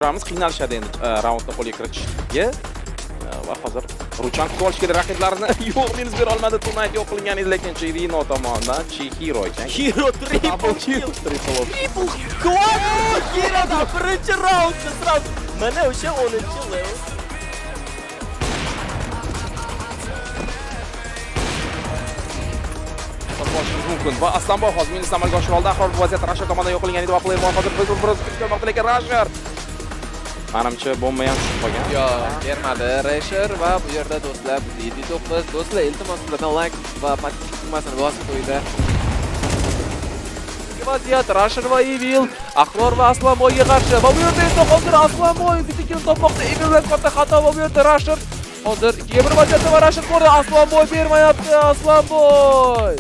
Ramiz qiynalishadi endi raundda qo'lga kiritishga va hozir Ruchan kutib olish kerak raqiblarini. Yo'q, minus bera olmadi. Tonight yo'q qilingan edi, lekin Chirino tomonidan Chihiro ekan. Hero triple kill. Triple quad. Hero'da birinchi raundda sразу. Mana o'sha 10-level. Boshimiz mumkin va Aslanboy hozir minus amalga oshira oldi. Axir bu vaziyat Rashar tomonidan yo'q qilingan edi va player hozir biroz kelmoqda, lekin Rashar manimcha bomba ham tushib qolgan. Yo'q, bermadi Rashar va bu yerda do'stlar 7-9 do'stlar iltimos sizlardan like va podpis tugmasini bosib qo'ydi. Vaziyat Rashar va Evil, Axlor va Aslanboyga qarshi. Va bu yerda esa hozir Aslanboy bitikini topmoqda. Evil bilan katta xato va bu yerda Rashar hozir 2-1 vaziyatda va Rashar ko'rdi. Aslanboy bermayapti. Aslanboy.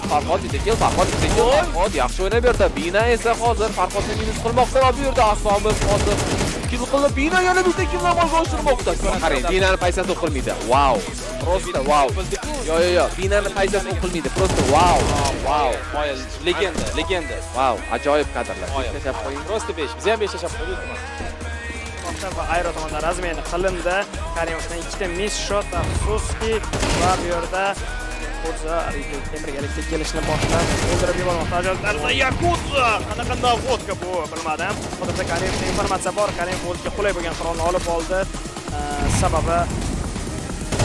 Farhod bitikil, Farhod yaxshi o'ynab berdi. Bina esa hozir Farhodni minus qilmoqda va bu yerda Aslanboy hozir kill qilib Bina yana bitta kill amalga oshirmoqda. Qarang, Binani paysasi o'qilmaydi. Wow. Просто wow. Yo'q. Binani paysasi o'qilmaydi. Просто wow. Wow. Legenda. Wow, ajoyib kadrlar. Yashab qo'ying. Просто 5. Biz ham 5 yashab qo'ydik. Va Ayro tomonidan razmeni qilindi. Karimovdan ikkita miss shot afsuski va bu yerda Yakuza birgalikda kelishni boshlab o'ldirib yubormoqda. Ajoyib Yakuza! Qanaqanday vodka bu bilmadim. Hozirda Karimovda informatsiya bor. Karimov o'ziga qulay bo'lgan qurolni olib oldi. Sababi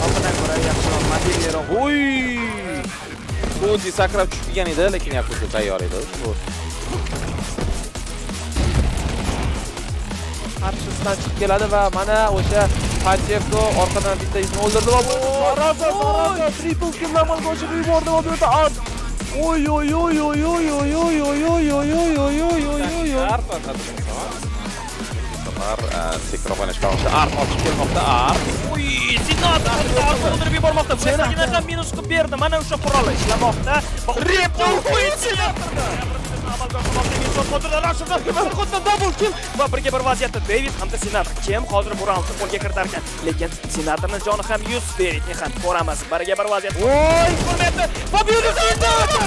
oldindan ko'ra yaxshiroq mobilliroq. Voy! Ko'zi sakrab tushib kelgan edi, lekin Yakuza tayyor edi. Qarshisidan chiqib keladi va mana o'sha Panchevko orqadan bitta isni o'ldirdi va Raza triple kill amalga oshirib yubordi va bu yerda oy. Sekrof o'ynashga o'xshab Arf olib kelmoqda. Oy, Sinatra o'ldirib yubormoqda. Sesagina ham minus qilib berdi. Mana o'sha qurol ishlamoqda. Triple kill. Double kill va birga bir vaziyatda David hamda Sinatra kim hozir bu raundni qo'lga kiritar ekan, lekin Sinatraning joni ham 100 Davidni ham ko'ramiz. Birga bir vaziyat. Voy, ko'rmayapti. Va bu yerda Sinatra.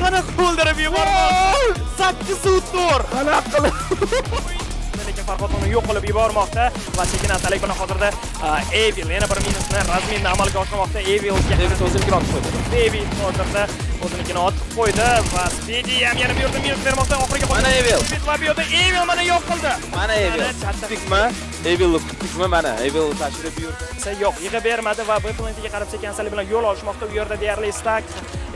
Qanaqa o'ldirib yubormoqda. 8-tur. Qanaqa qilib. Lekin Farhodni yo'q qilib yubormoqda va sekin-astalik bilan hozirda Evil yana bir minusni razminni amalga oshirmoqda. Evil o'zini kirib qo'ydi. David hozirda o'zinikini otib qo'ydi va Speedy ham yana bu yerda minus bermoqda. Oxiriga mana Evil. Va bu yerda Evil mana yo'q qildi. Mana Evil. Tikma, Evil tikma mana Evil tashrif buyurdi. Yo'q, yig'a bermadi va Battletiga qarab sekin-astalik bilan yo'l olishmoqda. Bu yerda deyarli stack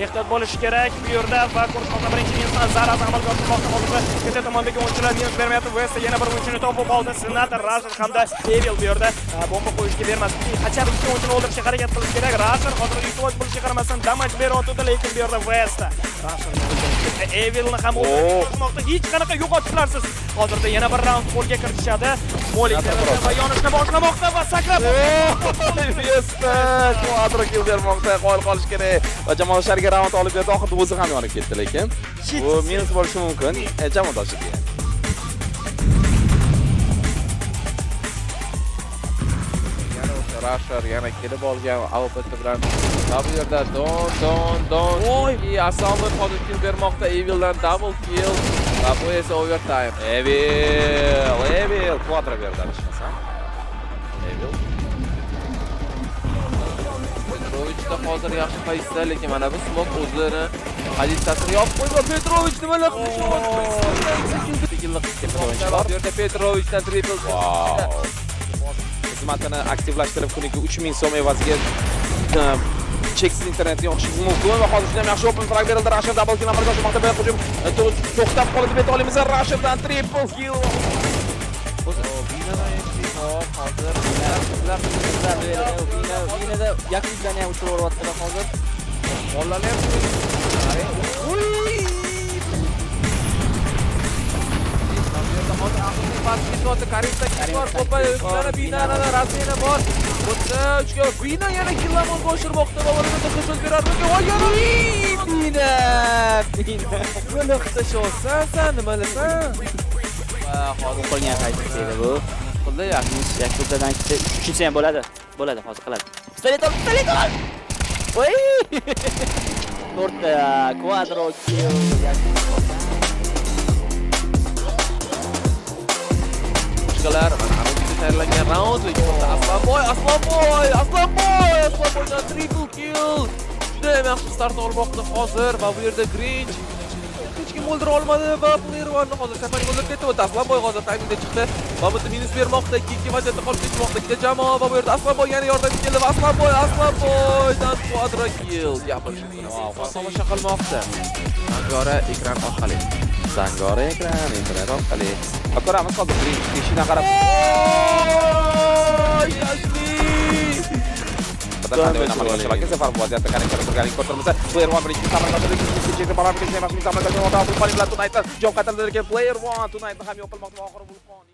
ehtiyot bo'lish kerak. Bu yerda va ko'rishmoqda birinchi minusdan zarar amalga oshirmoqda. Hozirda keta tomondagi o'yinchilar minus bermayapti. Bu esa yana bir o'yinchini topib oldi. Senator Rashar hamda Evil bu yerda bomba qo'yishga bermasdi. Qachon ikki o'yinchini o'ldirishga harakat qilish kerak. Rashar hozir iltimos bo'lishiga qaramasdan damage berayotdi, lekin bu yerda Westa Evilni ham o'ldirmoqda. Hech qanaqa yo'qotishlarsiz. Hozirda yana bir raund qo'lga kiritishadi. Molik va yonishni boshlamoqda va sakrab Westa quadro kill bermoqda. Qo'l qolish kerak va jamoadoshlariga raund olib berdi. Oxirida o'zi ham yonib ketdi, lekin bu minus bo'lishi mumkin jamoadoshiga. Rashar yana kelib olgan AWP bilan bu yerda don Aslanboy hozir kill bermoqda. Evildan double kill va bu esa overtime. Evil quadro berdi adashmasam. Evil Petrovichda hozir yaxshi paytda, lekin mana bu smok o'zini pozitsiyasini yopib qo'ydi. Petrovich nimalar qilyapti? Bu yerda Petrovichdan triple xizmatini aktivlashtirib kuniki 3000 so'm evaziga cheksiz internetni yoqishingiz mumkin va hozir juda yaxshi open frag berildi. Rashar double kill amalga oshirmoqda. Bu hujum to'xtab qoldi deb aytolamiz. Rashardan triple kill. Binada Yakuzani ham ushtirib yuryaptilar hozir. Bolalar ham Bina yana kill amalga oshirmoqda va ularga qo'shib beradi. Bina. Buni qitashosan, sen nimalarsan? Va hozir qo'lgan qaytib bu. Qildi Yakuzadan ikkita 3-chi ham bo'ladi. Hozir qiladi. Pistolet ol. Voy! 4 quadro kill. Ishqalar mana bitta tayyorlangan raund va ikkita Aslanboydan triple kill. Juda ham yaxshi start olmoqda hozir va bu yerda Grinch hech kim o'ldira olmadi va Playerone hozir Safari o'ldirib ketdi. Aslanboy hozir taymingda chiqdi va bitta minus bermoqda. 2 vaziyatda qolib ketmoqda. Ikkita jamoa va bu yerda Aslanboy yana yordamga keldi va Aslanboydan quadra kill. Gapirishni tomosha qilmoqda. Zangora ekran orqali. internet orqali. Ko'ramiz hozir birinchi teshikdan qarab. Qanday o'ynamoqchi bo'lgan Safar bu vaziyatda qarang ko'rtirmasa, Player One birinchi samarqandda chekdi baland bir samarqand samarqand Tonight job qaytardi Player One Tonight ham yo'q qilmoqda oxiri Vulqon.